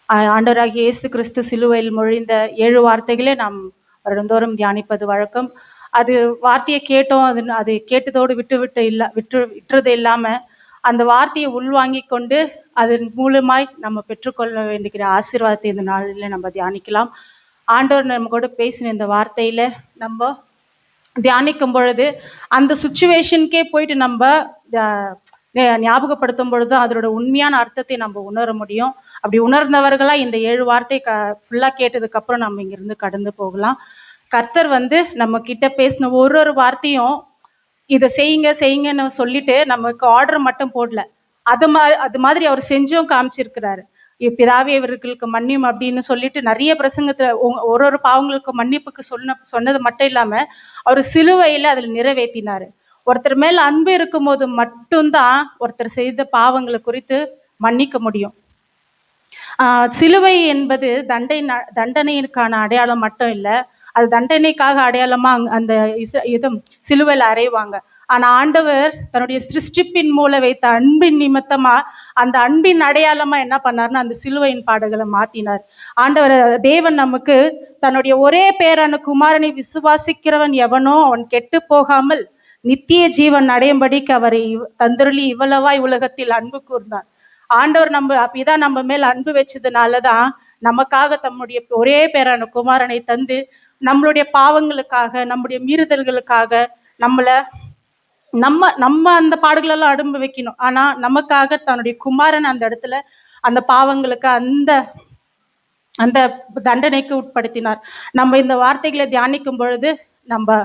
ஆண்டவராகிய இயேசு கிறிஸ்து சிலுவையில் மொழிந்த 7 வார்த்தைகளே நாம் வருடந்தோறும் தியானிப்பது வழக்கம். அது வார்த்தையை கேட்டோம், அது கேட்டதோடு விட்டுறது இல்லாம அந்த வார்த்தையை உள்வாங்கி கொண்டு அதன் மூலமாய் நம்ம பெற்றுக்கொள்ள வேண்டிய ஆசீர்வாதத்தை இந்த நாளில் நம்ம தியானிக்கலாம். ஆண்டவர் நம்ம கூட பேசின இந்த வார்த்தையில நம்ம தியானிக்கும் பொழுது அந்த சுச்சுவேஷனுக்கே போயிட்டு நம்ம ஞாபகப்படுத்தும் பொழுது அதோட உண்மையான அர்த்தத்தை நம்ம உணர முடியும். அப்படி உணர்ந்தவர்களா இந்த 7 வார்த்தை ஃபுல்லா கேட்டதுக்கு அப்புறம் நம்ம இங்கிருந்து கடந்து போகலாம். கர்த்தர் நம்ம கிட்ட பேசின ஒரு வார்த்தையும் இதை செய்யுங்கன்னு சொல்லிட்டு நமக்கு ஆர்டர் மட்டும் போடல, அது மாதிரி அவர் செஞ்சும் காமிச்சிருக்கிறாரு. பிதாவே இவர்களுக்கு மன்னியும் அப்படின்னு சொல்லிட்டு நிறைய பிரசங்கத்துல ஒரு பாவங்களுக்கு மன்னிப்புக்கு சொன்னது மட்டும் இல்லாம அவர் சிலுவையில அதுல நிறைவேற்றினாரு. ஒருத்தர் மேல அன்பு இருக்கும் போது மட்டும்தான் ஒருத்தர் செய்த பாவங்களை குறித்து மன்னிக்க முடியும். சிலுவை என்பது தண்டனைக்கான அடையாளம் மட்டும் இல்ல, அது தண்டனைக்காக அடையாளமா அந்த சிலுவையில அறைவாங்க. ஆனா ஆண்டவர் தன்னுடைய சிருஷ்டிப்பின் மூலம் வைத்த அன்பின் நிமித்தமா அந்த அன்பின் அடையாளமா என்ன பண்ணாருன்னா அந்த சிலுவையின் பாடுகளை மாத்தினார். ஆண்டவர் தேவன் நமக்கு தன்னுடைய ஒரே பேரான குமாரனை விசுவாசிக்கிறவன் எவனோ அவன் கெட்டு போகாமல் நித்திய ஜீவன் அடையும்படிக்கு அவரை தந்தருளி இவ்வளவாய் உலகத்தில் அன்பு கூர்ந்தார். ஆண்டவர் அப்படிதான் நம்ம மேல் அன்பு வச்சதுனாலதான் நமக்காக தம்முடைய ஒரே பேரான குமாரனை தந்து நம்மளுடைய பாவங்களுக்காக நம்முடைய மீறுதல்களுக்காக நம்ம அந்த பாடுகளெல்லாம் அனுபவி வைக்கணும். ஆனா நமக்காக தன்னுடைய குமாரன் அந்த இடத்துல அந்த பாவங்களுக்கு அந்த தண்டனைக்கு உட்படுத்தினார். நம்ம இந்த வார்த்தைகளை தியானிக்கும் பொழுது நம்ம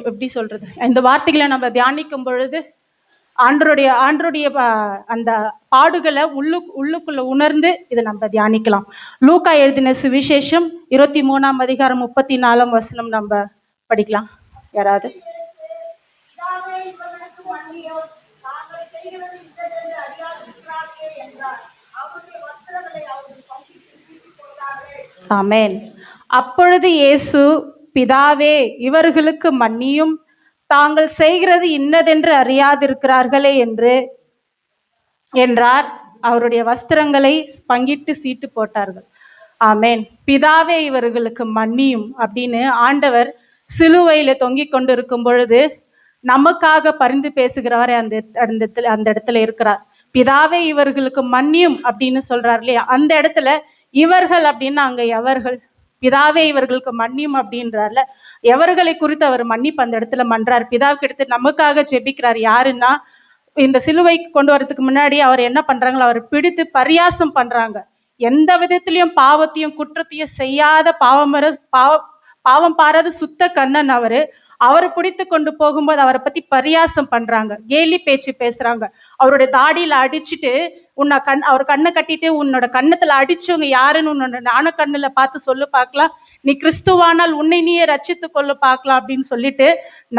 எப்படி சொல்றது, இந்த வார்த்தைகளை நம்ம தியானிக்கும் பொழுது ஆண்டருடைய அந்த பாடுகளை உள்ளுக்குள்ள உணர்ந்து இதை நம்ம தியானிக்கலாம். லூக்கா எழுதின சுவிசேஷம் 23ஆம் அதிகாரம் 34ஆம் வசனம் நம்ம படிக்கலாம். யாராவது? ஆமென். அப்பொழுது இயேசு, பிதாவே இவர்களுக்கு மன்னியும், தாங்கள் செய்கிறது இன்னதென்று அறியாதிருக்கிறார்களே என்றார். அவருடைய வஸ்திரங்களை பங்கிட்டு சீட்டு போட்டார்கள். ஆமென். பிதாவே இவர்களுக்கு மன்னியும் அப்படின்னு ஆண்டவர் சிலுவையில தொங்கிக் கொண்டு இருக்கும் பொழுது நமக்காக பரிந்து பேசுகிறவரை அந்த இடத்துல இருக்கிறார். பிதாவே இவர்களுக்கு மன்னியும் அப்படின்னு சொல்றாரு இல்லையா, அந்த இடத்துல இவர்கள் அப்படின்னா அங்க எவர்கள்? பிதாவே இவர்களுக்கு மன்னியும் அப்படின்றார்ல, எவர்களை குறித்து அவர் மன்னிப்பு அந்த இடத்துல மன்றார். பிதாவுக்கு எடுத்து நமக்காக ஜெபிக்கிறார். யாருன்னா இந்த சிலுவைக்கு கொண்டு வரதுக்கு முன்னாடி அவர் என்ன பண்றாங்களோ அவர் பிடித்து பரியாசம் பண்றாங்க. எந்த விதத்திலையும் பாவத்தையும் குற்றத்தையும் செய்யாத பாவம் பாராத சுத்த கண்ணன் அவரை பிடித்து கொண்டு போகும்போது அவரை பத்தி பரியாசம் பண்றாங்க, கேலி பேச்சு பேசுறாங்க. அவருடைய தாடியில அடிச்சுட்டு அவர் கண்ணை கட்டிட்டு உன்னோட கண்ணத்துல அடிச்சவங்க யாருன்னு உன்னோட ஞான கண்ணுல பார்த்து சொல்லு பார்க்கலாம், நீ கிறிஸ்துவானால் உன்னை நீயே ரட்சித்து கொள்ள பார்க்கலாம் அப்படின்னு சொல்லிட்டு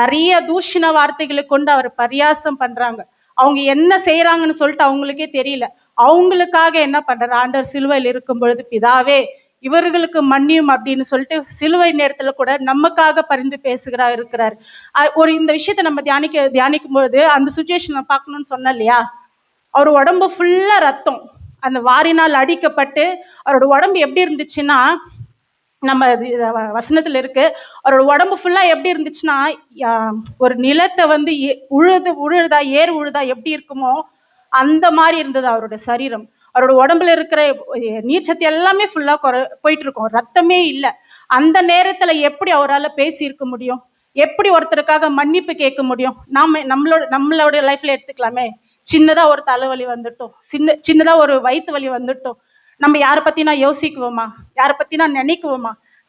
நிறைய தூஷண வார்த்தைகளை கொண்டு அவர் பரியாசம் பண்றாங்க. அவங்க என்ன செய்யறாங்கன்னு சொல்லிட்டு அவங்களுக்கே தெரியல. அவங்களுக்காக என்ன பண்றாரு ஆண்டவர் சிலுவையில் இருக்கும் பொழுது, பிதாவே இவர்களுக்கு மன்னியும் அப்படின்னு சொல்லிட்டு சிலுவை நேரத்துல கூட நமக்காக பரிந்து இருக்கிறார். இந்த விஷயத்த நம்ம தியானிக்கும் பொழுது அந்த சுச்சுவேஷனை பார்க்கணும்னு சொன்ன இல்லையா, அவர் உடம்பு ஃபுல்லா ரத்தம், அந்த வாரினால் அடிக்கப்பட்டு அவரோட உடம்பு எப்படி இருந்துச்சுன்னா, நம்ம வசனத்துல இருக்கு, அவரோட உடம்பு ஃபுல்லா எப்படி இருந்துச்சுன்னா ஒரு நிலத்தை உழுதா ஏர் உழுதா எப்படி இருக்குமோ அந்த மாதிரி இருந்தது அவரோட சரீரம். அவரோட உடம்புல இருக்கிற நீர்ச்சத்து எல்லாமே ஃபுல்லா போயிட்டு இருக்கும், ரத்தமே இல்லை. அந்த நேரத்துல எப்படி அவரால் பேசி இருக்க முடியும்? எப்படி ஒருத்தருக்காக மன்னிப்பு கேட்க முடியும்? நம்மளோட லைஃப்ல எடுத்துக்கலாமே, சின்னதா ஒரு தலைவலி வந்துட்டோம், சின்னதா ஒரு வயிற்று வலி வந்துட்டோம், நம்ம யாரை பத்தினா யோசிக்குவோமா? யாரை பத்தினா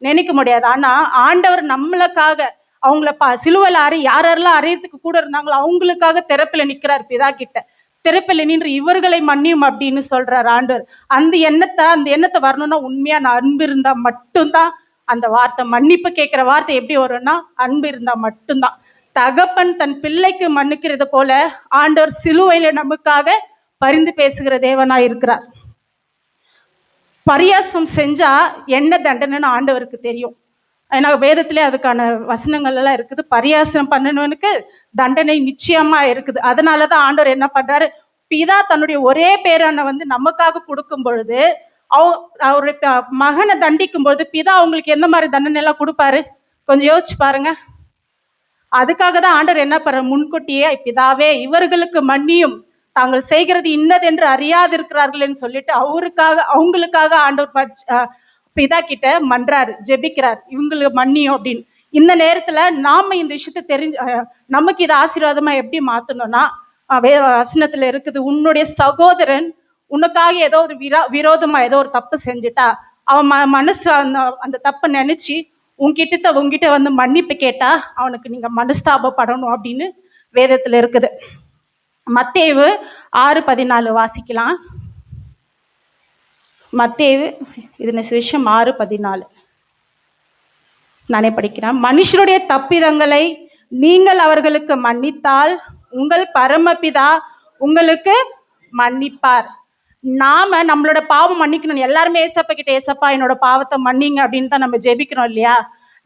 நினைக்க முடியாது. ஆனா ஆண்டவர் நம்மளுக்காக அவங்கள சிலுவையில யாரெல்லாம் அறையத்துக்கு கூட இருந்தாங்களோ அவங்களுக்காக திறப்பில நிக்கிறார். பிதா கிட்ட திறப்பில நின்று இவர்களை மன்னியும் அப்படின்னு சொல்றார் ஆண்டவர். அந்த எண்ணத்தை வரணும்னா உண்மையான அன்பு இருந்தா மட்டும்தான் அந்த வார்த்தை, மன்னிப்பு கேட்கிற வார்த்தை எப்படி வரும்னா அன்பு இருந்தா மட்டும்தான். தகப்பன் தன் பிள்ளைக்கு மன்னிக்கிறது போல ஆண்டவர் சிலுவையில நமக்காக பரிந்து பேசுகிற தேவனா இருக்கிறார். பரியாசம் செஞ்சா என்ன தண்டனைன்னு ஆண்டவருக்கு தெரியும். ஏன்னா வேதத்திலே அதுக்கான வசனங்கள் எல்லாம் இருக்குது. பரியாசம் பண்ணணுவனுக்கு தண்டனை நிச்சயமா இருக்குது. அதனாலதான் ஆண்டவர் என்ன பண்றாரு, பிதா தன்னுடைய ஒரே பேரான நமக்காக கொடுக்கும் பொழுது அவருடைய மகனை தண்டிக்கும் போது பிதா அவங்களுக்கு எந்த மாதிரி தண்டனை எல்லாம் கொடுப்பாரு? கொஞ்சம் யோசிச்சு பாருங்க. அதுக்காக தான் ஆண்டவர் என்ன பண்ற, முன்கூட்டியே பிதாவே இவர்களுக்கு மன்னியும், தாங்கள் செய்கிறது இன்னதென்று அறியாதிருக்கிறார்கள் சொல்லிட்டு அவங்களுக்காக ஆண்டவர் பிதா கிட்ட மன்றாரு, ஜெபிக்கிறார், இவங்களுக்கு மன்னியும் அப்படின்னு. இந்த நேரத்துல நாம இந்த விஷயத்த நமக்கு இதை ஆசீர்வாதமா எப்படி மாத்தணும்னா, வசனத்துல இருக்குது, உன்னுடைய சகோதரன் உனக்காக ஏதோ ஒரு விரோதமா ஏதோ ஒரு தப்பு செஞ்சுட்டா அவன் மனசு அந்த தப்பை நினைச்சு உங்ககிட்ட வந்து மன்னிப்பு கேட்டா அவனுக்கு நீங்க மனஸ்தாபப்படணும் அப்படின்னு வேதத்துல இருக்குது. மத்தேயு 6:14 வாசிக்கலாம். மத்தேயு இதன சுவிசேஷம் 6:14 நானே படிக்கிறேன். மனுஷருடைய தப்பிதங்களை நீங்கள் அவர்களுக்கு மன்னித்தால் உங்கள் பரமபிதா உங்களுக்கு மன்னிப்பார். நாம நம்மளோட பாவம் மன்னிக்கணும். எல்லாருமே ஏசப்பா கிட்ட, ஏசப்பா என்னோட பாவத்தை மன்னிங்க அப்படின்னு தான் நம்ம ஜெபிக்கிறோம் இல்லையா?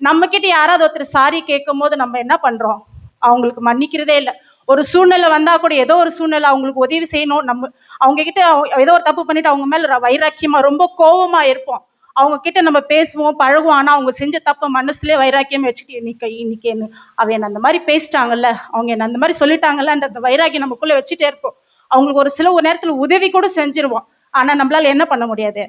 நம்ம கிட்ட யாராவது ஒருத்தர் சாரி கேட்கும் போது நம்ம என்ன பண்றோம்? அவங்களுக்கு மன்னிக்கிறதே இல்லை. ஒரு சூழ்நிலை வந்தா கூட ஏதோ ஒரு சூழ்நிலை அவங்களுக்கு உதவி செய்யணும், நம்ம அவங்க கிட்ட ஏதோ ஒரு தப்பு பண்ணிட்டு அவங்க மேல வைராக்கியமா ரொம்ப கோபமா இருப்போம். அவங்க கிட்ட நம்ம பேசுவோம், பழகுவோம். ஆனா அவங்க செஞ்ச தப்ப மனசுலயே வைராக்கியம் வச்சுட்டு இன்னைக்கு அவ என்ன அந்த மாதிரி பேசிட்டாங்கல்ல, அவங்க என்ன அந்த மாதிரி சொல்லிட்டாங்கல்ல, அந்த வைராக்கியம் நமக்குள்ள வச்சுட்டே இருப்போம். அவங்களுக்கு ஒரு சில நேரத்துல உதவி கூட செஞ்சிருவோம். ஆனா நம்மளால என்ன பண்ண முடியாது?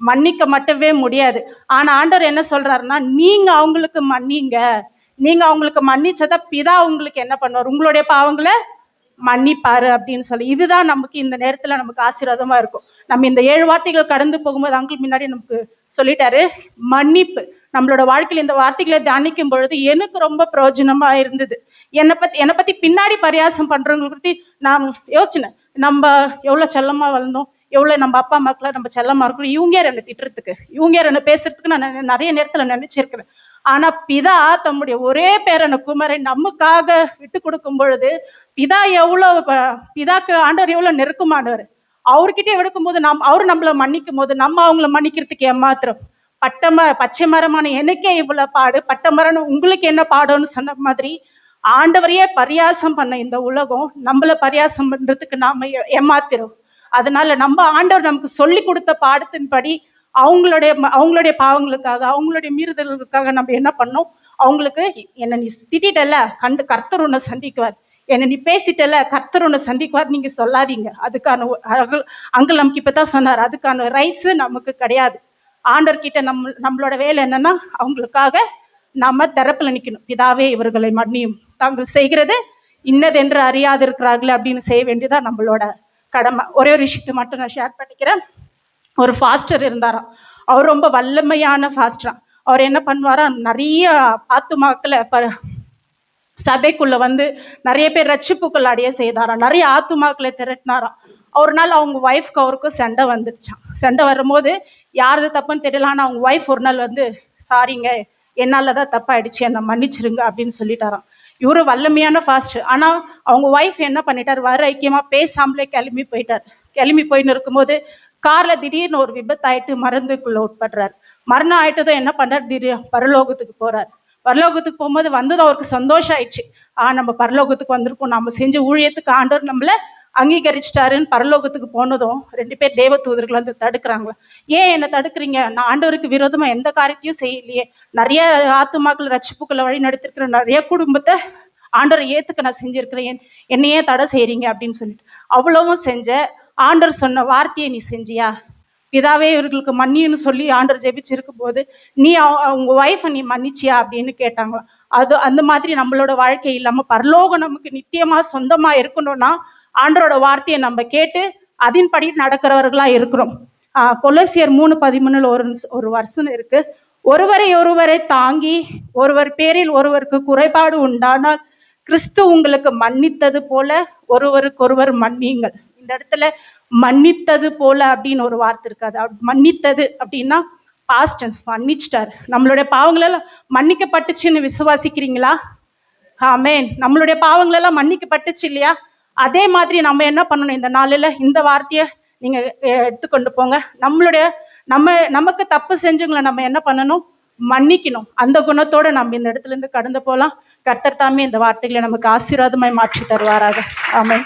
மன்னிக்க மட்டுமே முடியாது. ஆனா ஆண்டவர் என்ன சொல்றாருன்னா, நீங்க அவங்களுக்கு மன்னிங்க. நீங்க அவங்களுக்கு மன்னிச்சதா பிதா உங்களுக்கு என்ன பண்ணுவார்? உங்களுடைய பாவங்களை மன்னிப்பாரு அப்படின்னு சொல்லி. இதுதான் நமக்கு இந்த நேரத்துல நமக்கு ஆசீர்வாதமா இருக்கும். நம்ம இந்த 7 வார்த்தைகள் கடந்து போகும்போது அங்கிள் முன்னாடி நமக்கு சொல்லிட்டாரு, மன்னிப்பு. நம்மளோட வாழ்க்கையில இந்த வார்த்தைகளை தியானிக்கும் பொழுது எனக்கு ரொம்ப பிரயோஜனமா இருந்தது. என்னை பத்தி பின்னாடி பரியாசம் பண்றவங்களை பத்தி நான் யோசிச்சேன். நம்ம எவ்வளவு செல்லமா வளர்ந்தோம், எவ்வளவு நம்ம அப்பா அம்மாக்களை நம்ம செல்லமா இருக்கணும், இவங்க யார் என்ன திட்டுறதுக்கு, இவங்க யார் என்ன பேசுறதுக்கு நான் நிறைய நேரத்துல நினைச்சிருக்கிறேன். ஆனா பிதா தம்முடைய ஒரே பேரன குமரை நமக்காக விட்டு கொடுக்கும் பொழுது பிதாக்கு ஆண்டவர் எவ்வளவு நெருக்கமானவர். அவர்கிட்ட எடுக்கும் போது அவரு நம்மள மன்னிக்கும் போது நம்ம அவங்கள மன்னிக்கிறதுக்கு ஏமாத்திரம். பச்சை மரமான எனக்கே இவ்வளவு பாடு, பட்ட மரம் உங்களுக்கு என்ன பாடுன்னு சொன்ன மாதிரி ஆண்டவரையே பரியாசம் பண்ண இந்த உலகம் நம்மள பரியாசம் பண்றதுக்கு நாம ஏமாத்திரும். அதனால நம்ம ஆண்டவர் நமக்கு சொல்லி கொடுத்த பாடத்தின்படி அவங்களுடைய பாவங்களுக்காக, அவங்களுடைய மீறுதல்களுக்காக நம்ம என்ன பண்ணோம்? அவங்களுக்கு, என்ன நீ திட்டல கர்த்தர் உன்னை சந்திக்குவார், என்ன நீ பேசிட்டல கர்த்தர் உன்னை சந்திக்குவார் நீங்க சொல்லாதீங்க. அதுக்கான அங்கிள் நமக்கு இப்பதான் சொன்னார், அதுக்கான ரைட்ஸ் நமக்கு கிடையாது. ஆண்டவர் கிட்ட நம்மளோட வேலை என்னன்னா, அவங்களுக்காக நம்ம தரப்புல நிக்கணும். பிதாவே இவர்களை மன்னியும், தாங்கள் செய்கிறது இன்னதென்று அறியாதிருக்கிறார்கள் அப்படின்னு செய்ய வேண்டியதான் நம்மளோட கடமை. ஒரே ஒரு விஷயத்தை மட்டும் நான் ஷேர் பண்ணிக்கிறேன். ஒரு ஃபாஸ்டர் இருந்தாராம். அவர் ரொம்ப வல்லமையான ஃபாஸ்டரா. அவர் என்ன பண்ணுவாரா, நிறைய ஆத்துமாக்களை சபைக்குள்ள வந்து நிறைய பேர் ரட்சிப்புக்குள் அடைய செய்தாராம், நிறைய ஆத்துமாக்களை திரட்டினாராம். ஒரு நாள் அவங்க ஒய்ஃப்க்கு அவருக்கும் சண்டை வந்துருச்சான். சண்டை வரும்போது யாரது தப்புன்னு தெரியல. ஆனா அவங்க ஒய்ஃப் ஒரு நாள் வந்து, சாரிங்க என்னாலதான் தப்பாயிடுச்சு, என்ன மன்னிச்சிருங்க அப்படின்னு சொல்லிட்டாராம். இவரு வல்லமையான ஃபாஸ்ட். ஆனா அவங்க ஒய்ஃப் என்ன பண்ணிட்டாரு, வர ஐக்கியமா பேசாமலே கிளம்பி போயிட்டார். கிளம்பி போயின்னு இருக்கும்போது கார்ல திடீர்னு ஒரு விபத்து ஆயிட்டு மருந்துக்குள்ள உட்படுறாரு. மரணம் ஆயிட்டதும் என்ன பண்றாரு, திடீர் பரலோகத்துக்கு போறாரு. பரலோகத்துக்கு போகும்போது வந்தது அவருக்கு சந்தோஷம் ஆயிடுச்சு. நம்ம பரலோகத்துக்கு வந்திருக்கோம், நம்ம செஞ்ச ஊழியத்துக்கு ஆண்டவர் நம்மள அங்கீகரிச்சிட்டாருன்னு பரலோகத்துக்கு போனதும் 2 பேர் தேவ தூதர்கள் வந்து தடுக்கிறாங்க. ஏன் என்ன தடுக்கிறீங்க? நான் ஆண்டவருக்கு விரோதமா எந்த காரியத்தையும் செய்யலையே, நிறைய ஆத்துமாக்கள் ரட்சிப்புக்களை வழி நடத்திருக்கிற நிறைய குடும்பத்தை ஆண்டவரை ஏத்துக்க நான் செஞ்சிருக்கிறேன், என்னையே தடை செய்யறீங்க அப்படின்னு சொல்லிட்டு. அவ்வளவும் செஞ்ச ஆண்டவர் சொன்ன வார்த்தையை நீ செஞ்சியா? பிதாவே இவர்களுக்கு மன்னின்னு சொல்லி ஆண்டவர் ஜெபிச்சிருக்கும் போது நீ உங்க ஒய்ஃபை நீ மன்னிச்சியா அப்படின்னு கேட்டாங்களாம். அது அந்த மாதிரி நம்மளோட வாழ்க்கை இல்லாம பரலோகம் நமக்கு நித்தியமா சொந்தமா இருக்கணும்னா ஆண்டரோட வார்த்தையை நம்ம கேட்டு அதன்படி நடக்கிறவர்களா இருக்கிறோம். கொலோசியர் 3:13 ஒரு வருஷம் இருக்கு. ஒருவரை தாங்கி ஒருவர் பேரில் ஒருவருக்கு குறைபாடு உண்டானால் கிறிஸ்து உங்களுக்கு மன்னித்தது போல ஒருவருக்கொருவர் மன்னியுங்கள். இந்த இடத்துல மன்னித்தது போல அப்படின்னு ஒரு வார்த்தை இருக்காது. மன்னித்தது அப்படின்னா பாஸ்ட் டென்ஸ், மன்னிச்சிட்டாரு. நம்மளுடைய பாவங்கள் எல்லாம் மன்னிக்கப்பட்டுச்சுன்னு விசுவாசிக்கிறீங்களா? ஆமென். நம்மளுடைய பாவங்கள் எல்லாம் மன்னிக்கப்பட்டுச்சு இல்லையா? அதே மாதிரி நம்ம என்ன பண்ணணும், இந்த நாளில இந்த வார்த்தையை நீங்க எடுத்துக்கொண்டு போங்க. நமக்கு தப்பு செஞ்சவங்களை நம்ம என்ன பண்ணணும், மன்னிக்கணும். அந்த குணத்தோட நம்ம இந்த இடத்துல இருந்து கடந்து போலாம். கர்த்தர் தாமே இந்த வார்த்தைகளை நமக்கு ஆசீர்வாதமாய் மாற்றி தருவாராக. ஆமென்.